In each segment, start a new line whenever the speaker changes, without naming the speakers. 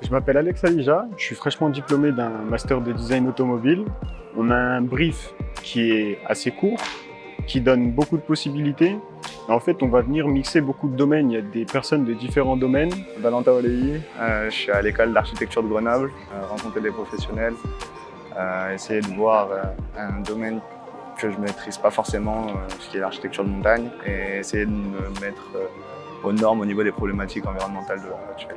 Je m'appelle Alex Alija, je suis fraîchement diplômé d'un master de design automobile. On a un brief qui est assez court, qui donne beaucoup de possibilités. En fait, on va venir mixer beaucoup de domaines. Il y a des personnes de différents domaines.
Valentin Oléi, je suis à l'école d'architecture de Grenoble, rencontrer des professionnels, essayer de voir un domaine que je ne maîtrise pas forcément, ce qui est l'architecture de montagne, et essayer de me mettre aux normes au niveau des problématiques environnementales de l'heure actuelle.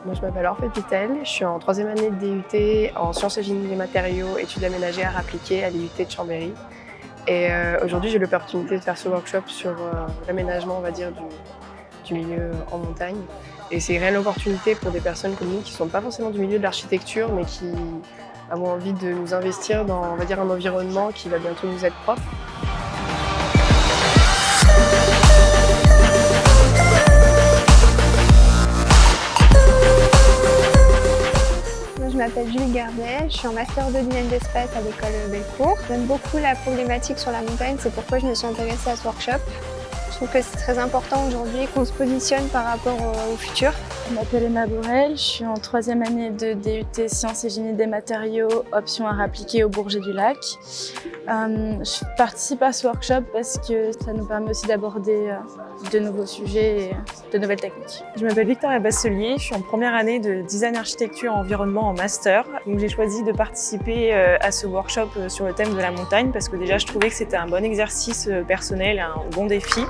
Moi, je m'appelle Orphée Pitel, je suis en 3e année de DUT en sciences et génie des matériaux, études aménagères appliquées à l'IUT de Chambéry. Et aujourd'hui, j'ai l'opportunité de faire ce workshop sur l'aménagement, on va dire, du milieu en montagne. Et c'est une réelle opportunité pour des personnes comme nous qui ne sont pas forcément du milieu de l'architecture, mais qui avons envie de nous investir dans, on va dire, un environnement qui va bientôt nous être propre.
Je m'appelle Julie Gardet, je suis en master de design d'espace à l'école Bellecour. J'aime beaucoup la problématique sur la montagne, c'est pourquoi je me suis intéressée à ce workshop. Je trouve que c'est très important aujourd'hui qu'on se positionne par rapport au futur.
Je m'appelle Emma Borel, je suis en 3e année de DUT Sciences et Génie des matériaux, option art appliquée au Bourget du Lac. Je participe à ce workshop parce que ça nous permet aussi d'aborder de nouveaux sujets et de nouvelles techniques.
Je m'appelle Victoria Basselier, je suis en première année de design architecture environnement en master. Donc j'ai choisi de participer à ce workshop sur le thème de la montagne parce que déjà je trouvais que c'était un bon exercice personnel, un bon défi.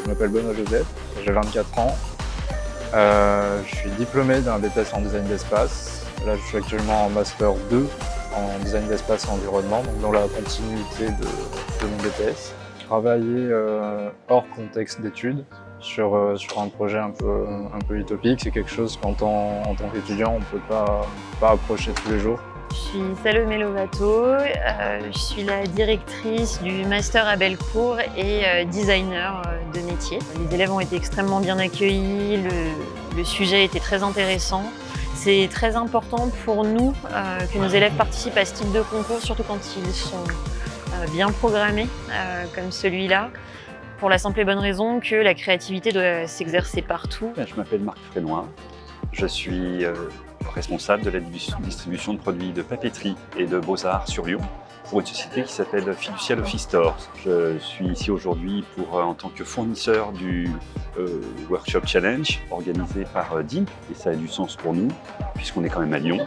Je m'appelle Benoît Joseph, j'ai 24 ans. Je suis diplômé d'un BTS en design d'espace. Là, je suis actuellement en master 2 en design d'espace et environnement, donc dans la continuité de mon BTS. Travailler hors contexte d'études sur un projet un peu utopique, c'est quelque chose qu'en tant qu'étudiant, on ne peut pas approcher tous les jours.
Je suis Salomé Lovato, je suis la directrice du master à Bellecour et designer de métier. Les élèves ont été extrêmement bien accueillis, le sujet était très intéressant. C'est très important pour nous que nos élèves participent à ce type de concours, surtout quand ils sont bien programmés comme celui-là, pour la simple et bonne raison que la créativité doit s'exercer partout.
Je m'appelle Marc Frénois, je suis responsable de la distribution de produits de papeterie et de beaux-arts sur Lyon pour une société qui s'appelle Fiducial Office Stores. Je suis ici aujourd'hui en tant que fournisseur du Workshop Challenge organisé par DIM, et ça a du sens pour nous puisqu'on est quand même à Lyon,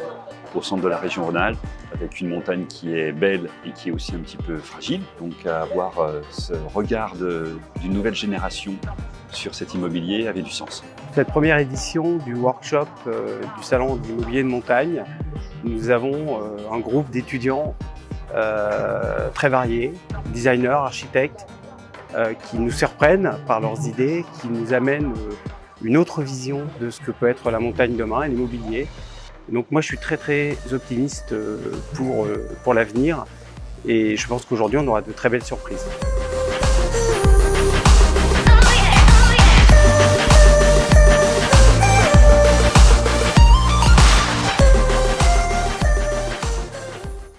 au centre de la région Rhône-Alpes, avec une montagne qui est belle et qui est aussi un petit peu fragile. Donc avoir ce regard d'une nouvelle génération sur cet immobilier avait du sens.
Cette première édition du workshop du salon d'immobilier de montagne, nous avons un groupe d'étudiants très variés, designers, architectes, qui nous surprennent par leurs idées, qui nous amènent une autre vision de ce que peut être la montagne demain et l'immobilier. Donc moi je suis très optimiste pour l'avenir et je pense qu'aujourd'hui on aura de très belles surprises.